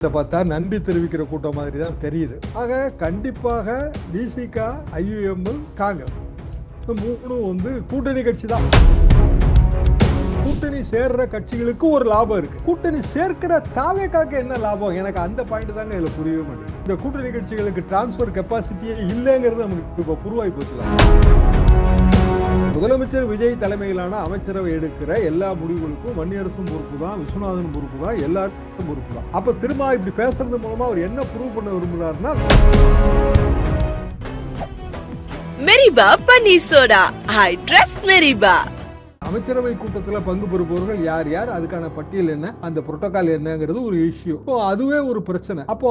இதை பார்த்தா நன்றி தெரிவிக்கிற கூட்டம் மாதிரி தான் தெரியுது. ஆக கண்டிப்பாக விசிக, ஐயுஎம்எல், காங்கிரஸ் மூணும் கூட்டணி கட்சி தான். கூட்டணி சேர்ற கட்சிகளுக்கு ஒரு லாபம் இருக்கு. கூட்டணி சேர்க்கிற தாவேக்காக்கு என்ன லாபம்? எனக்கு அந்த பாயிண்ட் தாங்க இதுல புரியவே மாட்டேங்குது. இந்த கூட்டணி கட்சிகளுக்கு டிரான்ஸ்பர் கெப்பாசிட்டியே இல்லைங்கிறது நமக்கு இப்ப புரிவாய் போச்சு. முதலமைச்சர் விஜய் தலைமையிலான அமைச்சரவை எடுக்கிற எல்லா முடிவுகளுக்கும் மன்னியரசும் பொறுப்பு தான், விஸ்வநாதன் பொறுப்பு தான், எல்லாருக்கும் பொறுப்பு தான். அப்ப திரும்ப இப்படி பேசுறது மூலமா அவர் என்ன ப்ரூவ் பண்ண விரும்புறாருன்னா, மெரிபா பன்னீர் சோடா, ஐ ட்ரஸ்ட் மெரிபா. அமைச்சரவை கூட்டத்தில் பங்கு பெறுபவர்கள் யார் யார், அதுக்கான பட்டியல் என்ன, அந்த புரோட்டோகால் என்னங்கிறது ஒரு இஷ்யூ. அதுவே ஒரு பிரச்சனை. அப்போ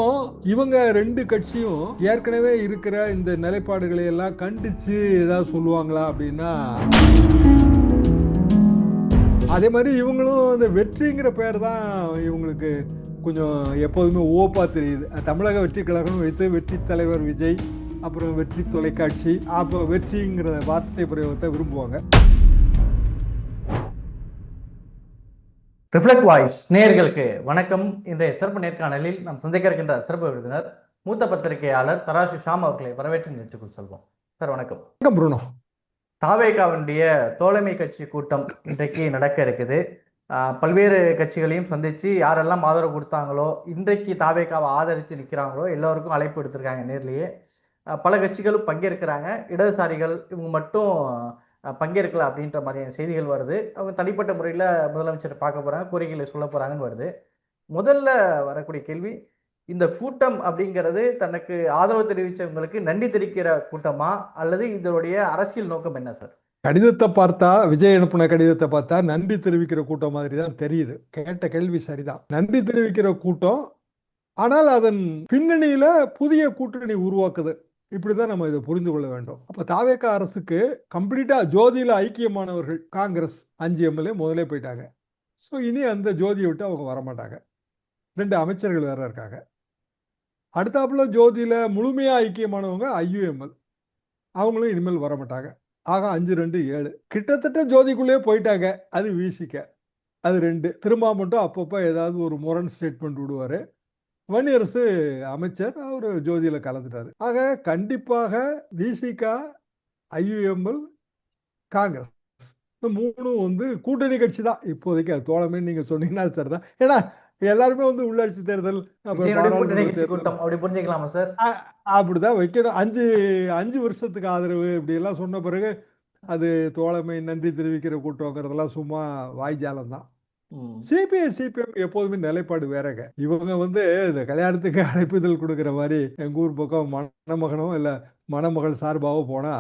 இவங்க ரெண்டு கட்சியும் ஏற்கனவே இருக்கிற இந்த நிலைப்பாடுகளை எல்லாம் கண்டிச்சு ஏதாவது சொல்லுவாங்களா அப்படின்னா, அதே மாதிரி இவங்களும் இந்த வெற்றிங்கிற பேர் தான் இவங்களுக்கு கொஞ்சம் எப்போதுமே ஓப்பா தெரியுது. தமிழக வெற்றி கழகம் வைத்து வெற்றி தலைவர் விஜய், அப்புறம் வெற்றி தொலைக்காட்சி, அப்போ வெற்றிங்கிற வார்த்தை பிரயோகத்தை விரும்புவாங்க. ரிஃப்ளெக்ட் வாய்ஸ் நேயர்களுக்கு வணக்கம். இன்றைய சிறப்பு நேர்காணலில் நாம் சந்திக்க இருக்கின்ற சிறப்பு விருந்தினர் மூத்த பத்திரிகையாளர் தராசு ஷாம் அவர்களை வரவேற்று நிறுத்திக்குள் செல்வோம். சார் வணக்கம். வணக்கம் ப்ரூனோ. தாவேகாவுடைய தோழமை கட்சி கூட்டம் இன்றைக்கு நடக்க இருக்குது. பல்வேறு கட்சிகளையும் சந்திச்சு யாரெல்லாம் ஆதரவு கொடுத்தாங்களோ, இன்றைக்கு தாவேகாவை ஆதரித்து நிற்கிறாங்களோ எல்லோருக்கும் அழைப்பு எடுத்திருக்காங்க நேர்லேயே. பல கட்சிகளும் பங்கேற்கிறாங்க. இடதுசாரிகள் இவங்க மட்டும் பங்கேற்கல அப்படின்ற மாதிரியான செய்திகள் வருது. அவங்க தனிப்பட்ட முறையில் முதலமைச்சர் பார்க்க போகிறாங்க, கோரிக்கைகளை சொல்ல போகிறாங்கன்னு வருது. முதல்ல வரக்கூடிய கேள்வி, இந்த கூட்டம் அப்படிங்கிறது தனக்கு ஆதரவு தெரிவித்தவங்களுக்கு நன்றி தெரிவிக்கிற கூட்டமா, அல்லது இதனுடைய அரசியல் நோக்கம் என்ன சார்? கடிதத்தை பார்த்தா, விஜய் அனுப்பின கடிதத்தை பார்த்தா நன்றி தெரிவிக்கிற கூட்டம் மாதிரி தான் தெரியுது. கேட்ட கேள்வி சரிதான், நன்றி தெரிவிக்கிற கூட்டம். ஆனால் அதன் பின்னணியில புதிய கூட்டணி உருவாக்குது. இப்படிதான் நம்ம இதை புரிந்து கொள்ள வேண்டும். அப்ப தாவேகா அரசுக்கு கம்ப்ளீட்டா ஜோதியில ஐக்கியமானவர்கள் காங்கிரஸ் 5 எம்எல்ஏ முதலே போயிட்டாங்க. ஸோ இனி அந்த ஜோதியை விட்டு அவங்க வரமாட்டாங்க. 2 அமைச்சர்கள் வேற இருக்காங்க. அடுத்தாப்புல ஜோதியில முழுமையா ஐக்கியமானவங்க ஐயுஎம்எல், அவங்களும் இனிமேல் வரமாட்டாங்க. ஆக 5-2-7 கிட்டத்தட்ட ஜோதிக்குள்ளேயே போயிட்டாங்க. அது விசிக, அது 2. திரும்ப மட்டும் அப்பப்போ ஏதாவது ஒரு முரண் ஸ்டேட்மெண்ட் விடுவாரு. வன்னியரசு அமைச்சர், அவர் ஜோதியில கலந்துட்டாரு. ஆக கண்டிப்பாக விசிக, ஐயுஎம்எல், காங்கிரஸ் இந்த மூணும் கூட்டணி கட்சி தான் இப்போதைக்கு. அது தோழமை நீங்க சொன்னீங்கன்னா சரிதான். ஏன்னா எல்லாருமே உள்ளாட்சி தேர்தல் கூட்டம் அப்படி புரிஞ்சுக்கலாமா சார்? அப்படிதான் வைக்கணும். 5 வருஷத்துக்கு ஆதரவு இப்படி எல்லாம் சொன்ன பிறகு அது தோழமை நன்றி தெரிவிக்கிற கூட்டங்கிறதெல்லாம் சும்மா வாய்ஜாலம் தான். சிபிஐ, சிபிஎம் எப்போதுமே நிலைப்பாடு வேறங்க. இவங்க இந்த கல்யாணத்துக்கு அழைப்புதல் கொடுக்குற மாதிரி எங்க ஊர் பக்கம் மணமகனோ இல்ல மணமகள் சார்பாவோ போனா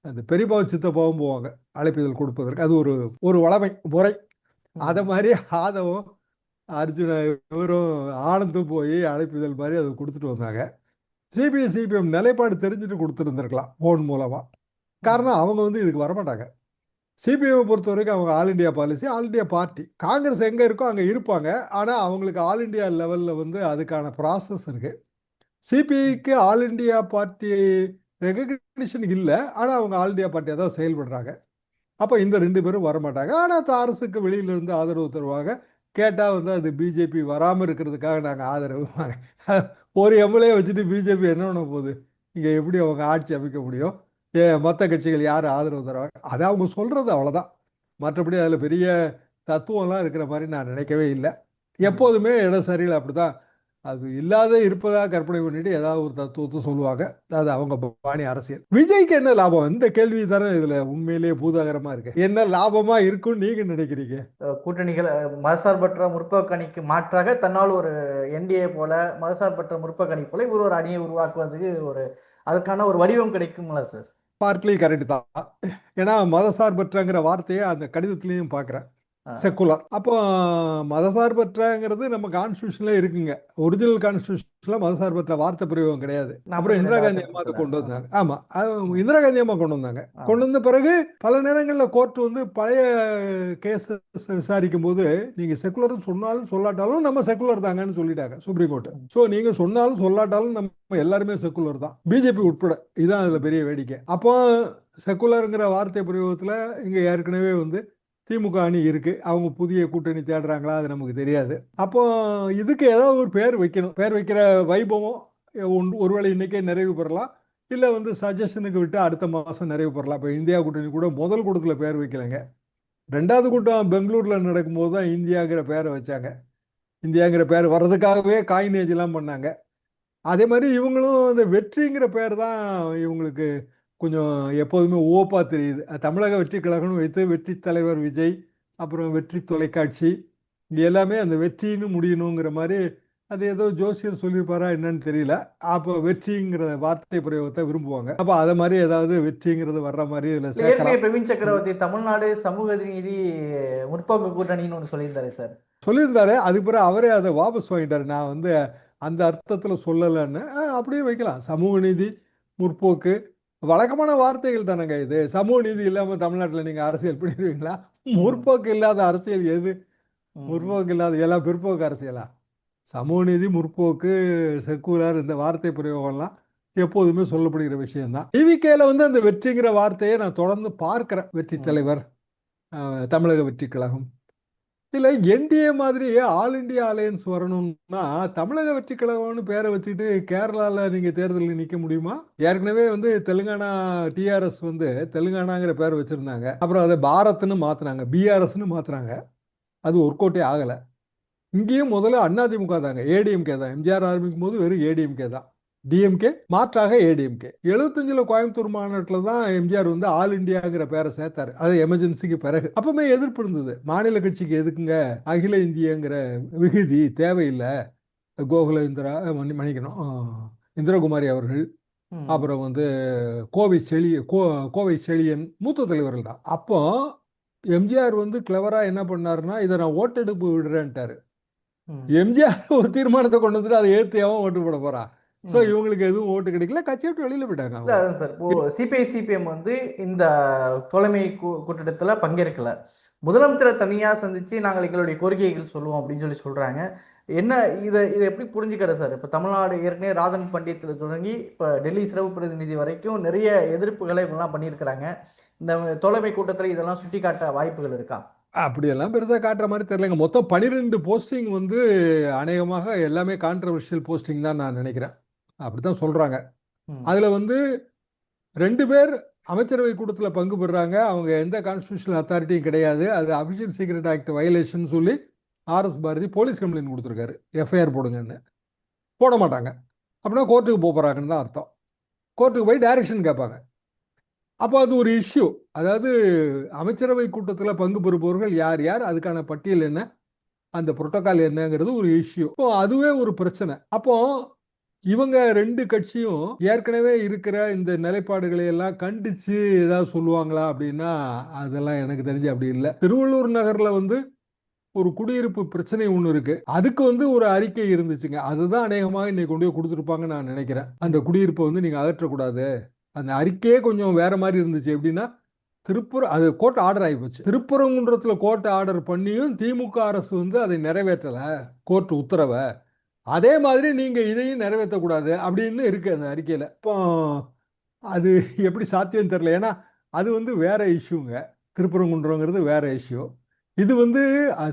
அந்த பெரியப்பாவும் சித்தப்பாவும் போவாங்க அழைப்புதல் கொடுப்பதற்கு. அது ஒரு வளமை முறை. அத மாதிரி ஆதவும் அர்ஜுன இவரும் ஆனந்தும் போய் அழைப்புதல் மாதிரி அதை கொடுத்துட்டு வந்தாங்க. சிபிஐ, சிபிஎம் நிலைப்பாடு தெரிஞ்சுட்டு கொடுத்துருந்துருக்கலாம் போன் மூலமா. காரணம் அவங்க இதுக்கு வரமாட்டாங்க. சிபிஎம் பொறுத்த வரைக்கும் அவங்க all India policy, all India party. Congress எங்கே இருக்கோ அங்கே இருப்பாங்க. ஆனால் அவங்களுக்கு ஆல் இண்டியா லெவலில் அதுக்கான ப்ராசஸ் இருக்கு. சிபிஐக்கு ஆல் இண்டியா பார்ட்டி ரெகக்னிஷன் இல்லை, ஆனால் அவங்க ஆல் இண்டியா பார்ட்டியாக தான் செயல்படுறாங்க. அப்போ இந்த 2 பேரும் வரமாட்டாங்க. ஆனால் அரசுக்கு வெளியிலிருந்து ஆதரவு தருவாங்க. கேட்டால் அது பிஜேபி வராமல் இருக்கிறதுக்காக நாங்கள் ஆதரவு. ஒரு எம்எல்ஏ வச்சுட்டு பிஜேபி என்ன பண்ண போகுது? இங்கே எப்படி அவங்க ஆட்சி அமைக்க முடியும்? மற்ற கட்சிகள் யார் ஆதரவு தருவாங்க? அதை அவங்க சொல்றது அவ்வளோதான். மற்றபடி அதில் பெரிய தத்துவம்லாம் இருக்கிற மாதிரி நான் நினைக்கவே இல்லை. எப்போதுமே இடதுசாரிகள் அப்படிதான், அது இல்லாத இருப்பதாக கற்பனை பண்ணிட்டு ஏதாவது ஒரு தத்துவத்தை சொல்லுவாங்க. அது அவங்க பாணி அரசியல். விஜய்க்கு என்ன லாபம்? இந்த கேள்வி தானே இதுல உண்மையிலேயே பூதாகரமா இருக்கு. என்ன லாபமா இருக்கும்னு நீங்க நினைக்கிறீங்க? கூட்டணிகள் மதசார்பற்ற முற்போக்கு அணிக்கு மாற்றாக தன்னால் ஒரு என்டிஏ போல மதசார்பற்ற முற்போக்கு அணி போல ஒரு அணியை உருவாக்குவதற்கு அதுக்கான ஒரு வடிவம் கிடைக்குங்களா சார்? பார்ட்லி கரெக்ட் தான். ஏன்னா மதசார்பற்றங்கிற வார்த்தையை அந்த கடிதத்திலையும் பார்க்குறேன். செக்குலர். அப்போ மதசார்பற்றங்கிறது நம்ம கான்ஸ்டியூஷன்ல இருக்குங்க. ஒரிஜினல் கான்ஸ்டியூஷன்ல மதசார்பற்ற வார்த்தை பிரயோகம் கிடையாது. அப்புறம் இந்திரா காந்தி அம்மா அதை கொண்டு வந்தாங்க. ஆமா, இந்திரா காந்தி அம்மா கொண்டு வந்தாங்க. கொண்டு வந்த பிறகு பல நேரங்களில் கோர்ட் பழைய கேஸ் விசாரிக்கும் போது நீங்க செக்குலர் சொன்னாலும் சொல்லாட்டாலும் நம்ம செக்குலர் தாங்கன்னு சொல்லிட்டாங்க சுப்ரீம் கோர்ட். ஸோ நீங்க சொன்னாலும் சொல்லாட்டாலும் நம்ம எல்லாருமே செக்குலர் தான், பிஜேபி உட்பட. இதுதான் அதுல பெரிய வேடிக்கை. அப்போ செக்குலருங்கிற வார்த்தை பிரயோகத்துல இங்க ஏற்கனவே திமுக அணி இருக்கு. அவங்க புதிய கூட்டணி தேடுறாங்களா அது நமக்கு தெரியாது. அப்போ இதுக்கு ஏதாவது ஒரு பேர் வைக்கணும். பேர் வைக்கிற வைபவம் ஒருவேளை இன்னைக்கே நிறைவு பெறலாம். இல்லை வந்து சஜஷனுக்கு விட்டு அடுத்த மாதம் நிறைவு பெறலாம். இப்போ இந்தியா கூட்டணி கூட முதல் கூட்டத்தில் பேர் வைக்கலைங்க. ரெண்டாவது கூட்டம் பெங்களூரில் நடக்கும்போது தான் இந்தியாங்கிற பேரை வச்சாங்க. இந்தியாங்கிற பேர் வர்றதுக்காகவே காயினேஜ் எல்லாம் பண்ணாங்க. அதே மாதிரி இவங்களும் இந்த வெற்றிங்கிற பேர் தான் இவங்களுக்கு கொஞ்சம் எப்போதுமே ஓப்பா தெரியுது. தமிழக வெற்றி கழகம்னு வைத்து வெற்றி தலைவர் விஜய், அப்புறம் வெற்றி தொலைக்காட்சி, இங்கே எல்லாமே அந்த வெற்றின்னு முடியணுங்கிற மாதிரி அது ஏதோ ஜோசியர் சொல்லியிருப்பாரா என்னன்னு தெரியல. அப்போ வெற்றிங்கிற வார்த்தை பிரயோகத்தை விரும்புவாங்க. அப்போ அதை மாதிரி ஏதாவது வெற்றிங்கிறது வர்ற மாதிரி இதில் ஏற்கனவே சேர்க்கலாம். பிரவீன் சக்கரவர்த்தி தமிழ்நாடு சமூக நீதி முற்போக்கு கூட்டணின்னு ஒன்று சொல்லியிருந்தாரு சார். சொல்லியிருந்தாரு. அதுக்கு பிறகு அவரே அதை வாபஸ் வாங்கிட்டாரு. நான் வந்து அந்த அர்த்தத்தில் சொல்லலைன்னு. அப்படியே வைக்கலாம். சமூக நீதி, முற்போக்கு, வழக்கமான வார்த்தைகள் தானேங்க இது. சமூக நீதி இல்லாமல் தமிழ்நாட்டில் நீங்கள் அரசியல் பண்ணிடுவீங்களா? முற்போக்கு இல்லாத அரசியல் எது? முற்போக்கு இல்லாத எல்லாம் பிற்போக்கு அரசியலா? சமூக நீதி, முற்போக்கு, செக்குலர் இந்த வார்த்தை பிரயோகம்லாம் எப்போதுமே சொல்லப்படுகிற விஷயம்தான். டிவிகேல வந்து அந்த வெற்றிங்கிற வார்த்தையை நான் தொடர்ந்து பார்க்கிறேன். வெற்றி தலைவர், தமிழக வெற்றி கழகம். இல்லை என்டிஏ மாதிரி ஆல் இண்டியா அலையன்ஸ் வரணும்னா தமிழக வெற்றி கழகம்னு பேரை வச்சுட்டு கேரளாவில் நீங்கள் தேர்தலில் நிற்க முடியுமா? ஏற்கனவே வந்து தெலுங்கானா டிஆர்எஸ் வந்து தெலுங்கானாங்கிற பேர் வச்சுருந்தாங்க. அப்புறம் அதை பாரத்னு மாற்றினாங்க, பிஆர்எஸ்னு மாற்றினாங்க. அது ஒர்க் அவுட்டே ஆகலை. இங்கேயும் முதல்ல அதிமுக தாங்க, ஏடிஎம்கே தான். எம்ஜிஆர் ஆரம்பிக்கும் போது வெறும் ஏடிஎம்கே தான். டிஎம்கே மாற்றாக ஏடிஎம்கே. 75ல் கோயம்புத்தூர் மாநாட்டில் தான் எம்ஜிஆர் வந்து ஆல் இண்டியாங்கிற பேரை சேர்த்தாரு. அது எமர்ஜென்சிக்கு பிறகு. அப்பவுமே எதிர்ப்பு இருந்தது. மாநில கட்சிக்கு எதுக்குங்க அகில இந்தியங்கிற விகுதி தேவையில்லை. கோகுல இந்திரா மன்னிக்கணும், இந்திரகுமாரி அவர்கள், அப்புறம் வந்து கோவை செழியன் மூத்த தலைவர்கள் தான். அப்போ எம்ஜிஆர் வந்து கிளவரா என்ன பண்ணாருன்னா, இதை நான் ஓட்டெடுப்பு விடுறேன்ட்டாரு. எம்ஜிஆர் ஒரு தீர்மானத்தை கொண்டு வந்துட்டு அதை ஏற்றியாவும் ஓட்டு போட போறான். ஸோ இவங்களுக்கு எதுவும் ஓட்டு கிடைக்கல, கட்சியை விட்டு வெளியில போயிட்டாங்க. அதான் சார், இப்போ சிபிஐ சிபிஎம் வந்து இந்த தோழமை கூட்டத்தில் பங்கேற்கல. முதலமைச்சரை தனியாக சந்திச்சு நாங்கள் எங்களுடைய கோரிக்கைகள் சொல்லுவோம் அப்படின்னு சொல்றாங்க. என்ன இதை எப்படி புரிஞ்சுக்கிற சார்? இப்போ தமிழ்நாடு ஏற்கனவே ராதன் பண்டித்தில் தொடங்கி இப்போ டெல்லி சிறப்பு பிரதிநிதி வரைக்கும் நிறைய எதிர்ப்புகளை இப்பெல்லாம் பண்ணியிருக்கிறாங்க. இந்த தோழமை கூட்டத்தில் இதெல்லாம் சுட்டி காட்ட வாய்ப்புகள் இருக்கா? அப்படியெல்லாம் பெருசாக காட்டுற மாதிரி தெரியலங்க. மொத்தம் 12 போஸ்டிங் வந்து அநேகமாக எல்லாமே கான்ட்ரவர்ஷியல் போஸ்டிங் தான் நான் நினைக்கிறேன். அப்படித்தான் சொல்றாங்க. அதுல வந்து 2 பேர் அமைச்சரவை கூட்டத்தில் பங்கு பெறுறாங்க. அவங்க எந்த கான்ஸ்டியூஷனல் அத்தாரிட்டியும் கிடையாது. அது அபிஷியல் சீக்ரெட் ஆக்ட் வயலேஷன் சொல்லி ஆர்எஸ் பாரதி போலீஸ் கம்ப்ளைண்ட் கொடுத்துருக்காரு, எஃப்ஐஆர் போடுங்கன்னு. போட மாட்டாங்க. அப்படின்னா கோர்ட்டுக்கு போகிறாங்கன்னு தான் அர்த்தம். கோர்ட்டுக்கு போய் டைரக்ஷன் கேட்பாங்க. அப்போ அது ஒரு இஷ்யூ. அதாவது அமைச்சரவை கூட்டத்தில் பங்கு பெறுபவர்கள் யார் யார், அதுக்கான பட்டியல் என்ன, அந்த புரோட்டோகால் என்னங்கிறது ஒரு இஷ்யூ. இப்போ அதுவே ஒரு பிரச்சனை. அப்போ இவங்க 2 கட்சியும் ஏற்கனவே இருக்கிற இந்த நிலைப்பாடுகளை எல்லாம் கண்டிச்சு ஏதாவது சொல்லுவாங்களா அப்படின்னா அதெல்லாம் எனக்கு தெரிஞ்சு அப்படி இல்லை. திருவள்ளூர் நகர்ல வந்து ஒரு குடியிருப்பு பிரச்சனை ஒன்று இருக்கு. அதுக்கு வந்து ஒரு அறிக்கை இருந்துச்சுங்க. அதுதான் அநேகமாக இன்னைக்கு கொண்டு போய் கொடுத்துருப்பாங்கன்னு நான் நினைக்கிறேன். அந்த குடியிருப்பை வந்து நீங்க அகற்றக்கூடாது. அந்த அறிக்கையே கொஞ்சம் வேற மாதிரி இருந்துச்சு. எப்படின்னா அது கோர்ட் ஆர்டர் ஆகி போச்சு. திருப்பரங்குன்றத்தில் கோர்ட் ஆர்டர் பண்ணியும் திமுக அரசு வந்து அதை நிறைவேற்றல, கோர்ட் உத்தரவை. அதே மாதிரி நீங்க இதையும் நிறைவேற்றக்கூடாது அப்படின்னு இருக்கு அந்த அறிக்கையில. இப்போ அது எப்படி சாத்தியம் தெரியல. ஏன்னா அது வந்து வேற இஷ்யூங்க. திருப்பரங்குன்றங்கிறது வேற இஷ்யூ. இது வந்து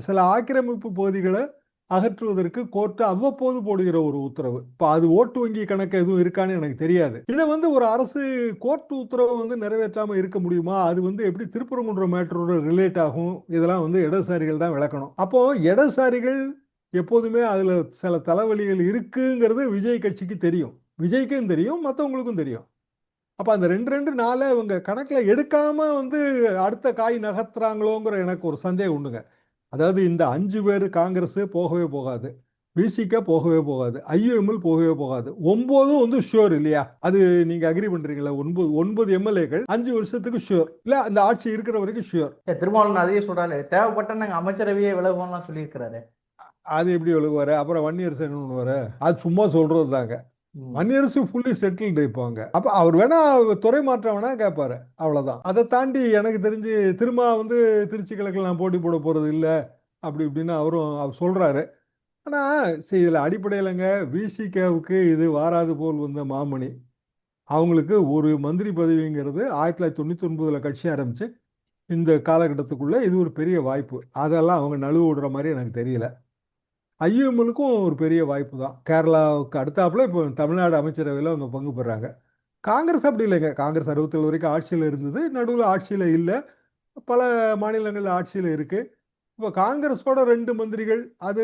சில ஆக்கிரமிப்பு பகுதிகளை அகற்றுவதற்கு கோர்ட்டு அவ்வப்போது போடுகிற ஒரு உத்தரவு. இப்போ அது ஓட்டு வங்கி கணக்கு எதுவும் இருக்கான்னு எனக்கு தெரியாது. இதை வந்து ஒரு அரசு கோர்ட்டு உத்தரவை வந்து நிறைவேற்றாம இருக்க முடியுமா? அது வந்து எப்படி திருப்பரங்குன்றம் மேட்டரோட ரிலேட் ஆகும்? இதெல்லாம் வந்து இடதுசாரிகள் தான் விளக்கணும். அப்போ இடதுசாரிகள் எப்போதுமே அதுல சில தலைவலிகள் இருக்குங்கிறது விஜய் கட்சிக்கு தெரியும், விஜய்க்கும் தெரியும், மற்றவங்களுக்கும் தெரியும். அப்போ அந்த 2-2-4 இவங்க கணக்கில் எடுக்காம வந்து அடுத்த காய் நகர்த்துறாங்களோங்கிற எனக்கு ஒரு சந்தேகம் உண்டுங்க. அதாவது இந்த 5 பேர் காங்கிரஸ் போகவே போகாது, விசிக போகவே போகாது, ஐயுஎம்எல் போகவே போகாது. 9 வந்து ஷுவர் இல்லையா? அது நீங்க அக்ரி பண்றீங்களா? 9 எம்எல்ஏக்கள் 5 வருஷத்துக்கு ஷுவர் இல்ல, அந்த ஆட்சி இருக்கிற வரைக்கும் ஷுவர். திருமாவளவன் அதையே சொல்றாரு, தேவைப்பட்ட நாங்கள் அமைச்சரவையே விலகுவோம்லாம் சொல்லியிருக்கிறாரு. அது எப்படி விலகுவாரு? அப்புறம் வன்னியரசு என்ன பண்ணுவாரு? அது சும்மா சொல்றது தாங்க. வன்னியரசு ஃபுல்லி செட்டில்டு இருப்பாங்க. அப்ப அவர் வேணா துறை மாற்றம் வேணா கேட்பாரு, அவ்வளவுதான். அதை தாண்டி எனக்கு தெரிஞ்சு திரும்ப வந்து திருச்சி கிழக்கில் நான் போட்டி போட போறது இல்லை அப்படி இப்படின்னு அவர் சொல்றாரு. ஆனா இதுல அடிப்படையிலங்க விசிகேவுக்கு இது வாராது போல் வந்த மாமணி. அவங்களுக்கு ஒரு மந்திரி பதவிங்கிறது 1999 கட்சி ஆரம்பிச்சு இந்த காலகட்டத்துக்குள்ள இது ஒரு பெரிய வாய்ப்பு. அதெல்லாம் அவங்க நழுவ விடுற மாதிரி எனக்கு தெரியல. ஐயுஎம்எலுக்கும் ஒரு பெரிய வாய்ப்பு தான். கேரளாவுக்கு அடுத்தாப்புல இப்போ தமிழ்நாடு அமைச்சரவையில் அவங்க பங்கு பெறாங்க. காங்கிரஸ் அப்படி இல்லைங்க. காங்கிரஸ் 67 வரைக்கும் ஆட்சியில் இருந்தது, நடுவில் ஆட்சியில் இல்லை, பல மாநிலங்களில் ஆட்சியில் இருக்கு. இப்போ காங்கிரஸோட 2 மந்திரிகள், அது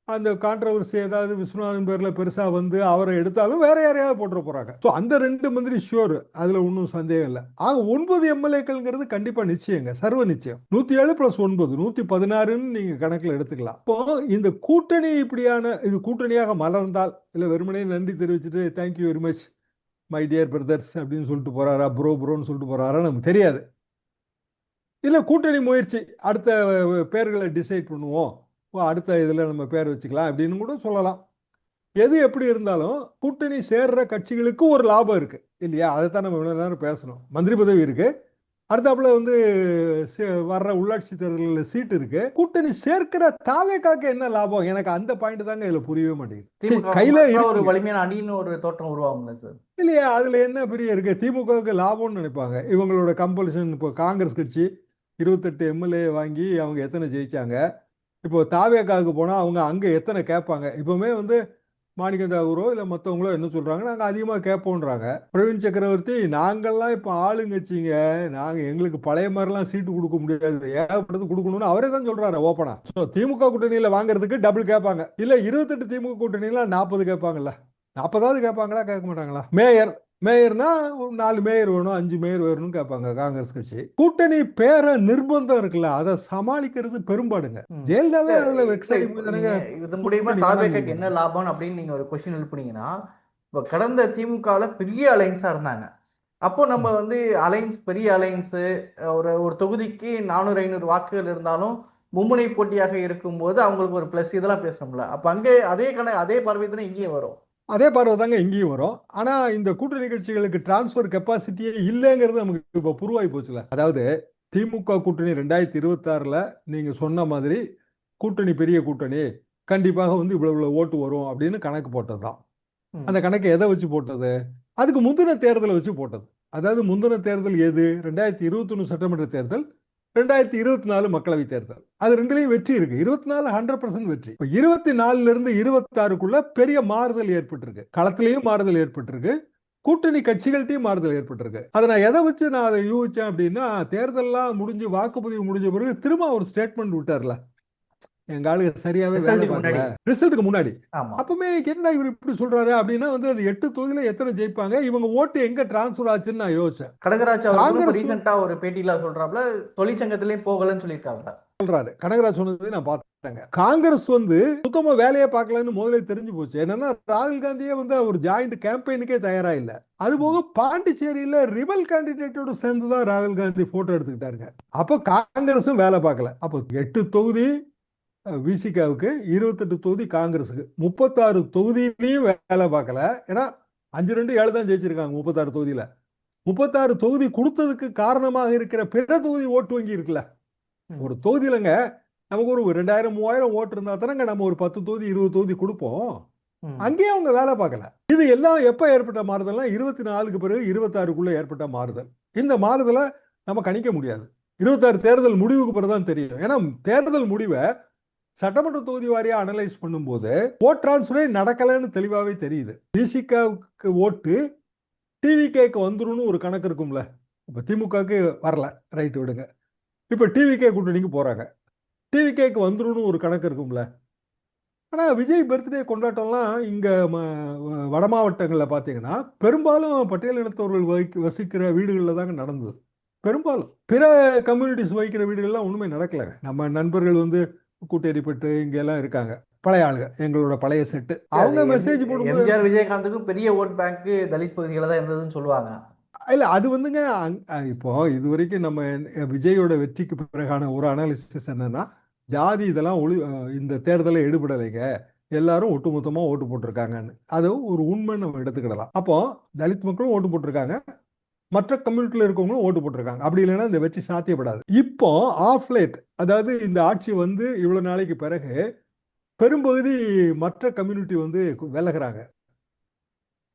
அந்த கான்ட்ரவர்சி ஏதாவது விஸ்வநாதன் பேர்ல பெருசா வந்து அவரை எடுத்தாலும் வேற யாரையாவது போட்டுற போறாங்க. ஸோ அந்த 2 மந்திரி ஷூர், அதுல ஒன்றும் சந்தேகம் இல்லை. ஆக 9 எம்எல்ஏக்கள்ங்கிறது கண்டிப்பா நிச்சயங்க, சர்வ நிச்சயம். 107 + 9 116ன்னு நீங்க கணக்கில் எடுத்துக்கலாம். இப்போ இந்த கூட்டணி இப்படியான இது கூட்டணியாக மலர்ந்தால், இல்லை வெறுமனே நன்றி தெரிவிச்சுட்டு thank you very much my dear brothers அப்படின்னு சொல்லிட்டு போறாரா, ப்ரோன்னு சொல்லிட்டு போறாரா நமக்கு தெரியாது. இல்லை கூட்டணி முயற்சி, அடுத்த பேர்களை டிசைட் பண்ணுவோம், அடுத்த இதில் நம்ம பேர் வச்சுக்கலாம் அப்படின்னு கூட சொல்லலாம். எது எப்படி இருந்தாலும் கூட்டணி சேர்ற கட்சிகளுக்கு ஒரு லாபம் இருக்கு இல்லையா? அதைத்தான் நம்ம இவ்வளோ நேரம் பேசணும். மந்திரி பதவி இருக்கு, அடுத்தாப்புல வந்து வர்ற உள்ளாட்சி தேர்தலில் சீட் இருக்கு. கூட்டணி சேர்க்கிற தாவேக்காக்கு என்ன லாபம்? எனக்கு அந்த பாயிண்ட் தாங்க இதுல புரியவே மாட்டேங்குது. கையில ஒரு வலிமையான அணின்னு ஒரு தோற்றம் உருவாகும்ல சார்? இல்லையா, அதுல என்ன பெரிய இருக்கு? திமுகவுக்கு லாபம்னு நினைப்பாங்க. இவங்களோட கம்பல்ஷன். இப்போ காங்கிரஸ் கட்சி 28 எம்எல்ஏ வாங்கி அவங்க எத்தனை ஜெயிச்சாங்க? இப்போ தாவேக்காவுக்கு போனால் அவங்க அங்கே எத்தனை கேட்பாங்க? இப்போவுமே வந்து மாணிக்க தாகூரோ இல்லை மற்றவங்களோ என்ன சொல்கிறாங்க, நாங்கள் அதிகமாக கேட்போன்றாங்க. பிரவீன் சக்கரவர்த்தி, நாங்கள்லாம் இப்போ ஆளுங்கட்சிங்க, நாங்கள் எங்களுக்கு பழைய மாதிரிலாம் சீட்டு கொடுக்க முடியாது, ஏகப்பட்டது கொடுக்கணும்னு அவரே தான் சொல்கிறாரு ஓப்பனா. ஸோ திமுக கூட்டணியில் வாங்குறதுக்கு டபுள் கேட்பாங்க. இல்லை 28 திமுக கூட்டணியில் 40 கேட்பாங்கல்ல, 40வது கேட்பாங்களா, கேட்க மாட்டாங்களா? மேயர்னா 4 மேயர் வேணும், 5 மேயர் வேணும்னு கேட்பாங்க காங்கிரஸ் கட்சி. கூட்டணி பேர நிர்பந்தம் இருக்குல்ல, அதை சமாளிக்கிறது பெரும்பாடுங்க. ஜெயலலிதாவே அதுல இது மூலியமா தாவேக்காக்கு என்ன லாபம் அப்படின்னு நீங்க ஒரு கொஸ்டின் எழுப்புனீங்கன்னா, இப்போ கடந்த திமுகல பெரிய அலைன்ஸா இருந்தாங்க. அப்போ நம்ம வந்து அலைன்ஸ், பெரிய அலைன்ஸ், ஒரு தொகுதிக்கு 400-500 வாக்குகள் இருந்தாலும் மும்முனை போட்டியாக இருக்கும்போது அவங்களுக்கு ஒரு பிளஸ், இதெல்லாம் பேசணும்ல. அப்ப அங்கே அதே பார்வை தானே இங்கேயும் வரும். அதே பார்வை தாங்க இங்கேயும் வரும். ஆனா இந்த கூட்டணி கட்சிகளுக்கு டிரான்ஸ்பர் கெப்பாசிட்டியே இல்லைங்கிறது நமக்கு இப்போ புருவாய் போச்சுல. அதாவது திமுக கூட்டணி 2026ல் நீங்க சொன்ன மாதிரி கூட்டணி பெரிய கூட்டணி, கண்டிப்பாக வந்து இவ்வளவு ஓட்டு வரும் அப்படின்னு கணக்கு போட்டது தான். அந்த கணக்கு எதை வச்சு போட்டது? அதுக்கு முந்தின தேர்தலை வச்சு போட்டது. அதாவது முந்தின தேர்தல் எது? 2021 சட்டமன்ற தேர்தல், 2024 மக்களவை தேர்தல். அது ரெண்டுலையும் வெற்றி இருக்கு. 24 100% வெற்றி. 24ல இருந்து 26க்குள்ள பெரிய மாறுதல் ஏற்பட்டிருக்கு. களத்திலையும் மாறுதல் ஏற்பட்டிருக்கு, கூட்டணி கட்சிகள்கிட்டையும் மாறுதல் ஏற்பட்டிருக்கு. அதை நான் எதை வச்சு நான் அதை யூகிச்சேன் அப்படின்னா, தேர்தல்லாம் முடிஞ்சு வாக்குப்பதிவு முடிஞ்ச பிறகு திரும்ப ஒரு ஸ்டேட்மெண்ட் விட்டார்ல, எங்க ஆளுங்க சரியாவே வேலை பார்க்கல, ரிசல்ட்டுக்கு முன்னாடி. அப்பவுமே என்ன இவர் இப்படி சொல்றாரு அப்படின்னா, வந்து அது 8 தொகுதியில எத்தனை ஜெயிப்பாங்க, இவங்க ஓட்டு எங்க டிரான்ஸ்பர் ஆச்சுன்னு நான் யோசிச்சேன். கனகராஜ் ரீசெண்டா ஒரு பேட்டியில சொல்றாப்ல, தொழிற்சங்கத்திலயும் போகலன்னு சொல்லியிருக்காங்க சொல்றாரு. கனகராஜ் சொன்னது நான் பார்த்தேங்க. காங்கிரஸ் வந்து சுத்தமா வேலையை பார்க்கலன்னு முதல்ல தெரிஞ்சு போச்சு. என்னன்னா ராகுல் காந்தியே வந்து ஒரு ஜாயிண்ட் கேம்பெயினுக்கே தயாரா இல்ல. அது போக பாண்டிச்சேரியில ரிபல் கேண்டிடேட்டோட சேர்ந்து தான் ராகுல் காந்தி போட்டோ எடுத்துக்கிட்டாருங்க. அப்போ காங்கிரஸும் வேலை பார்க்கல. அப்போ 8 தொகுதி விசிகாவுக்கு, 28 தொகுதி காங்கிரஸுக்கு, 36 தொகுதியிலையும் வேலை பார்க்கல. ஏன்னா 5-2-7 தான் ஜெயிச்சிருக்காங்க 36 தொகுதியில. 36 தொகுதி கொடுத்ததுக்கு காரணமாக இருக்கிற பிற தொகுதி ஓட்டு வங்கி இருக்குல்ல, ஒரு தொகுதியிலங்க நமக்கு ஒரு 2000-3000 ஓட்டு இருந்தா தானங்க நம்ம ஒரு 10 தொகுதி 20 தொகுதி கொடுப்போம். அங்கேயே அவங்க வேலை பார்க்கல. இது எல்லாம் எப்ப ஏற்பட்ட மாறுதல்னா 24க்கு பிறகு 26க்குள்ள ஏற்பட்ட மாறுதல். இந்த மாறுதலை நம்ம கணிக்க முடியாது. 26 தேர்தல் முடிவுக்கு பிறகுதான் தெரியும். ஏன்னா தேர்தல் முடிவை சட்டமன்ற தொகுதி வாரியா அனலைஸ் பண்ணும்போது ஓட் டிரான்ஸ்பரே நடக்கலன்னு தெளிவாவே தெரியுது. விசிகாவுக்கு ஓட்டு டிவிகேக்கு வந்துரும்னு ஒரு கணக்கு இருக்கும்ல. இப்ப திமுகவுக்கு வரல, ரைட் விடுங்க. இப்ப டிவிகே கூட்டணிக்கு போறாங்க, டிவிகேக்கு வந்துரும்னு ஒரு கணக்கு இருக்கும்ல. ஆனா விஜய் பர்த்டே கொண்டாட்டம்லாம் இங்க வட மாவட்டங்களில் பார்த்தீங்கன்னா பெரும்பாலும் பட்டியல் இனத்தவர்கள் வசிக்கிற வீடுகளில் தாங்க நடந்தது. பெரும்பாலும் பிற கம்யூனிட்டிஸ் வகிக்கிற வீடுகள்லாம் ஒண்ணுமே நடக்கல. நம்ம நண்பர்கள் வந்து கூட்டேரிப்பட்டு இங்க எல்லாம் இருக்காங்க, பழைய ஆளுங்க, எங்களோட பழைய செட்டு. அவங்க மெசேஜ் போடும்போது எம்ஜிஆர் விஜயகாந்துக்கும் பெரிய ஓட் பேங்க் தலித் பகுதிகளில் தான் இருந்ததுன்னு சொல்லுவாங்க. இல்ல அது வந்துங்க, இப்போ இது வரைக்கும் நம்ம விஜயோட வெற்றிக்கு பிறகான ஒரு அனாலிசிஸ் என்னன்னா, ஜாதி இதெல்லாம் இந்த தேர்தலை எடுபடலைங்க, எல்லாரும் ஒட்டுமொத்தமா ஓட்டு போட்டிருக்காங்கன்னு. அது ஒரு உண்மை நம்ம எடுத்துக்கிடலாம். அப்போ தலித் மக்களும் ஓட்டு போட்டிருக்காங்க, மற்ற கம்யூனிட்டியில் இருக்கவங்களும் ஓட்டு போட்டிருக்காங்க. அப்படி இல்லைன்னா இந்த வெற்றி சாத்தியப்படாது. இப்போ ஆஃப் லேட், அதாவது இந்த ஆட்சி வந்து இவ்வளவு நாளைக்கு பிறகு பெரும்பகுதி மற்ற கம்யூனிட்டி வந்து விலகுறாங்க,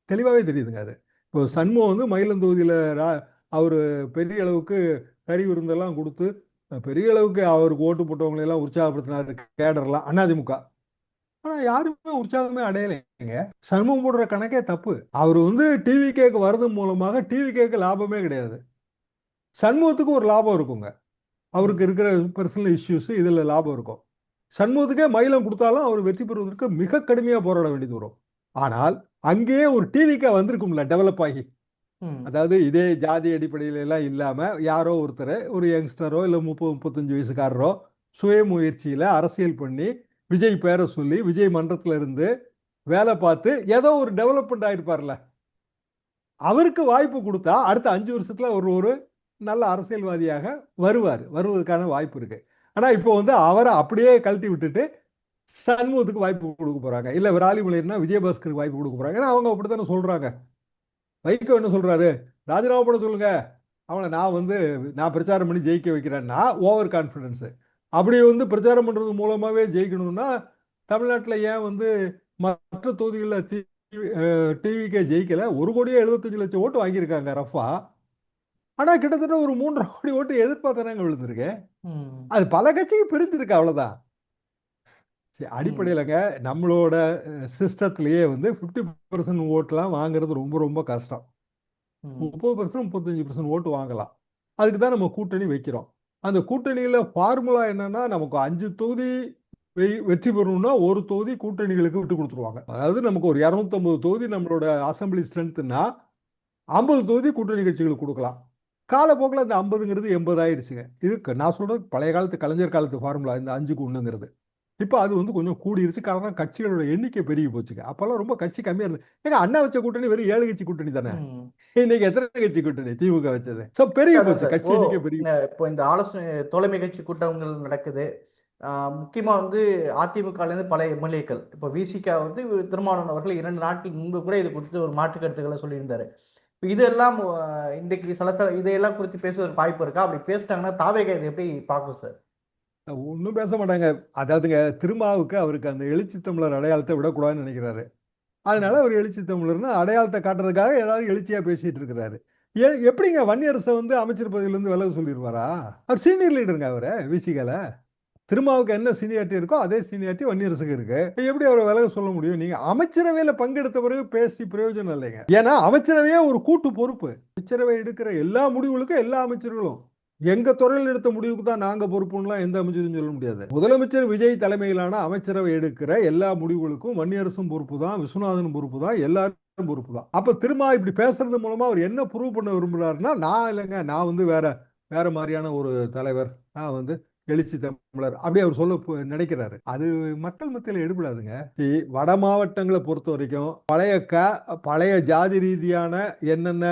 தெளிவாகவே தெரியுதுங்க. அது இப்போ சண்முகம் வந்து மயிலம் தொகுதியில் அவர் பெரிய அளவுக்கு கறி விருந்தெல்லாம் கொடுத்து பெரிய அளவுக்கு அவருக்கு ஓட்டு போட்டவங்களை எல்லாம் உற்சாகப்படுத்தினாரு கேடர்லாம் அதிமுக. ஆனா யாருமே உற்சாகமே அடையலைங்க. சண்முகம் போடுற கணக்கே தப்பு. அவர் டிவிகேக்கு வர்றது மூலமாக டிவிகேக்கு லாபமே கிடையாது. சண்முகத்துக்கு ஒரு லாபம் இருக்குங்க. அவருக்கு இருக்கிற பர்சனல் இஷ்யூஸ் இதுல லாபம் இருக்கும். சண்முகத்துக்கே மயிலம் கொடுத்தாலும் அவர் வெற்றி பெறுவதற்கு மிக கடுமையா போராட வேண்டியது வரும். ஆனால் அங்கேயே ஒரு டிவிக்கே வந்திருக்கும்ல டெவலப் ஆகி. அதாவது இதே ஜாதி அடிப்படையில எல்லாம் இல்லாம யாரோ ஒருத்தர் ஒரு யங்ஸ்டரோ இல்ல 30-35 வயசுக்காரரோ சுய முயற்சியில அரசியல் பண்ணி விஜய் பேரை சொல்லி விஜய் மன்றத்துல இருந்து வேலை பார்த்து ஏதோ ஒரு டெவலப்மெண்ட் ஆயிருப்பார்ல, அவருக்கு வாய்ப்பு கொடுத்தா அடுத்த 5 வருஷத்துல ஒரு நல்ல அரசியல்வாதியாக வருவதற்கான வாய்ப்பு இருக்கு. ஆனா இப்போ அவரை அப்படியே கழட்டி விட்டுட்டு சண்முகத்துக்கு வாய்ப்பு கொடுக்க போறாங்க, இல்ல விராலிமலைன்னா விஜயபாஸ்கருக்கு வாய்ப்பு கொடுக்க போறாங்க. ஏன்னா அவங்க அப்படித்தானே சொல்றாங்க. வைகோ என்ன சொல்றாரு, ராஜினாமா பண்ண சொல்லுங்க, அவனை நான் பிரச்சாரம் பண்ணி ஜெயிக்க வைக்கிறேன்னா ஓவர் கான்ஃபிடன்ஸ். அப்படி பிரச்சாரம் பண்றது மூலமாவே ஜெயிக்கணும்னா தமிழ்நாட்டில் ஏன் மற்ற தொகுதிகளில் டிவிக்கே ஜெயிக்கல? 1,75,00,000 ஓட்டு வாங்கியிருக்காங்க ரஃபா. ஆனா கிட்டத்தட்ட ஒரு 3.5 கோடி ஓட்டு எதிர்பார்த்தனாங்க விழுந்திருக்கு. அது பல கட்சிக்கு பிரிஞ்சிருக்கு, அவ்வளவுதான். அடிப்படையிலங்க நம்மளோட சிஸ்டத்திலேயே 50% ஓட்டுலாம் வாங்குறது ரொம்ப ரொம்ப கஷ்டம். 30% 35% ஓட்டு வாங்கலாம். அதுக்கு தான் நம்ம கூட்டணி வைக்கிறோம். அந்த கூட்டணியில ஃபார்முலா என்னன்னா, நமக்கு 5 தொகுதி வெற்றி பெறணும்னா ஒரு தொகுதி கூட்டணிகளுக்கு விட்டு கொடுத்துருவாங்க. அதாவது நமக்கு ஒரு 250 தொகுதி நம்மளோட அசம்பிளி ஸ்ட்ரென்த்னா 50 தொகுதி கூட்டணி கட்சிகளுக்கு கொடுக்கலாம். காலப்போக்கில் அந்த 50ங்கிறது 80 ஆயிடுச்சுங்க. இது நான் சொல்றது பழைய காலத்து கலைஞர் காலத்து ஃபார்முலா, இந்த 5க்கு 1ங்கிறது. இப்போ அது கொஞ்சம் கூடிருச்சு. காரணம் கட்சிகளோட எண்ணிக்கை பெருகி போச்சுங்க. அப்பெல்லாம் ரொம்ப கட்சி கம்மியா இருந்தது. ஏன்னா அண்ணா வச்ச கூட்டணி வெறும் 7 கட்சி கூட்டணி தானே. இன்னைக்கு எத்தனை கட்சி கூட்டணி திமுக வச்சது? சோ பெருகி போச்சு, கட்சி எண்ணிக்கை பெருகி. இப்போ இந்த ஆலோசனை தோழமை கட்சி கூட்டங்கள் நடக்குது. முக்கியமா அதிமுகல இருந்து பல எம்எல்ஏக்கள், இப்போ விசிகா திருமாவளவன் அவர்கள் 2 நாட்கள் முன்பு கூட இது குறித்து ஒரு மாற்று கருத்துக்களை சொல்லியிருந்தாரு. இதெல்லாம் இன்றைக்கு இதையெல்லாம் குறித்து பேசுவதற்கு வாய்ப்பு இருக்கா? அப்படி பேசிட்டாங்கன்னா தாவேகா இதை எப்படி பார்க்கும் சார்? ஒன்றும் பேச மாட்டாங்க. அதாவதுங்க திருமாவுக்கு அவருக்கு அந்த எழுச்சி தமிழர் அடையாளத்தை விடக்கூடாதுன்னு நினைக்கிறாரு. அதனால அவர் எழுச்சி தமிழர்னு அடையாளத்தை காட்டுறதுக்காக ஏதாவது எழுச்சியா பேசிட்டு இருக்கிறாரு. எப்படிங்க வன்னியரசை அமைச்சர் பதவியிலிருந்து விலக சொல்லிடுவாரா? அவர் சீனியர் லீடருங்க. அவரை விசிகல திருமாவுக்கு என்ன சீனியாரிட்டி இருக்கோ அதே சீனியாரிட்டி வன்னியரசுக்கு இருக்கு. எப்படி அவரை விலக சொல்ல முடியும்? நீங்க அமைச்சரவையில பங்கெடுத்த பிறகு பேசி பிரயோஜனம் இல்லைங்க. ஏன்னா அமைச்சரவையே ஒரு கூட்டு பொறுப்பு. அமைச்சரவை எடுக்கிற எல்லா முடிவுகளுக்கும் எல்லா அமைச்சர்களும் எங்க துறையில் எடுத்த முடிவுக்கு தான் நாங்க பொறுப்புலாம் எந்த அமைச்சரும் சொல்ல முடியாது. முதலமைச்சர் விஜய் தலைமையிலான அமைச்சரவை எடுக்கிற எல்லா முடிவுகளுக்கும் வன்னியரசும் பொறுப்பு தான், விஸ்வநாதனும் பொறுப்பு தான், எல்லாரும் பொறுப்பு தான். அப்ப திரும்ப இப்படி பேசுறது மூலமா அவர் என்ன ப்ரூவ் பண்ண விரும்புறாருன்னா, நான் இல்லைங்க, நான் வேற மாதிரியான ஒரு தலைவர், நான் எழுச்சி தமிழர் அப்படி அவர் சொல்ல நினைக்கிறாரு. அது மக்கள் மத்தியில் எடுபடாதுங்க. வட மாவட்டங்களை பொறுத்த வரைக்கும் பழைய ஜாதி ரீதியான என்னென்ன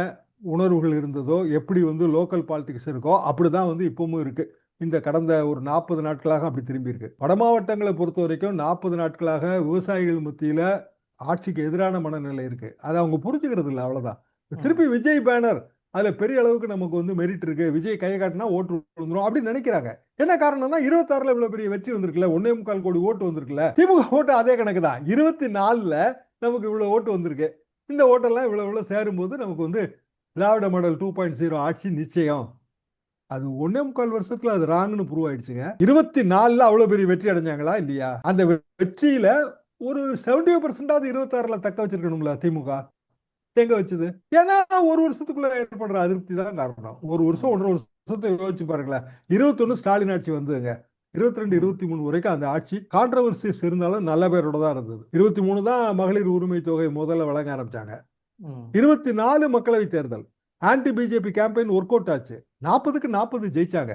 உணர்வுகள் இருந்ததோ, எப்படி லோக்கல் பாலிடிக்ஸ் இருக்கோ அப்படிதான் இப்பவும் இருக்கு. இந்த கடந்த ஒரு 40 நாட்களாக அப்படி திரும்பி இருக்கு. வட மாவட்டங்களை பொறுத்த வரைக்கும் 40 நாட்களாக விவசாயிகள் மத்தியில ஆட்சிக்கு எதிரான மனநிலை இருக்கு. அதை அவங்க புரிஞ்சுக்கிறது இல்லை, அவ்வளவுதான். திருப்பி விஜய் பேனர் அதுல பெரிய அளவுக்கு நமக்கு மெரிட் இருக்கு, விஜய் கையை காட்டினா ஓட்டு விழுந்துரும் அப்படின்னு நினைக்கிறாங்க. என்ன காரணம்னா 26ல இவ்வளவு பெரிய வெற்றி வந்திருக்குல்ல, 1.25 கோடி ஓட்டு வந்திருக்குல்ல. திமுக ஓட்டு அதே கணக்கு தான். 24ல நமக்கு இவ்வளவு ஓட்டு வந்திருக்கு. இந்த ஓட்டெல்லாம் இவ்வளவு சேரும்போது நமக்கு திராவிட மாடல் 2.0 ஆட்சி நிச்சயம். அது 1.25 வருஷத்துல அது ராங்னு ப்ரூவ் ஆயிடுச்சுங்க. 24ல அவ்வளவு பெரிய வெற்றி அடைஞ்சாங்களா இல்லையா? அந்த வெற்றியில ஒரு 70% 26ல தக்க வச்சிருக்கணும்ல திமுக. எங்க வச்சது? ஏன்னா ஒரு வருஷத்துக்குள்ள ஏற்படுற அதிருப்தி தான் காரணம். ஒரு வருஷம் 1.5 வருஷத்தை யோசிச்சு பாருங்களேன். 21 ஸ்டாலின் ஆட்சி வந்ததுங்க. 22, 23 வரைக்கும் அந்த ஆட்சி கான்ட்ரவர்சிஸ் இருந்தாலும் நல்ல பேரோட தான் இருந்தது. 23 தான் மகளிர் உரிமை தொகை முதல்ல வழங்க ஆரம்பிச்சாங்க. 24 மக்களவை தேர்தல் anti BJP campaign work out ஆச்சு. 40க்கு 40 ஜெயிச்சாங்க.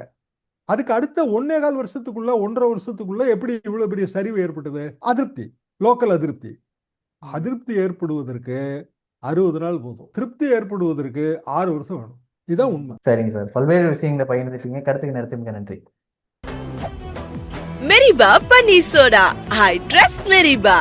அதுக்கு அடுத்த 1.25 வருஷத்துக்குள்ள 1.5 வருஷத்துக்குள்ள எப்படி இவ்வளவு பெரிய சரிவு ஏற்பட்டது? அதிருப்தி, லோக்கல் அதிருப்தி ஏற்படுவதற்கு 60 நாள் போதும். திருப்தி ஏற்படுவதற்கு 6 வருஷம் வேணும். இதுதான் உண்மை. சரிங்க சார், பல்வேறு விஷயங்களை பகிர்ந்துட்டீங்க. கருத்துக்கு நேரத்துக்கு நன்றி. மெரிபா பன்னீர் சோடா, ஐ ட்ரஸ்ட் மெரிபா.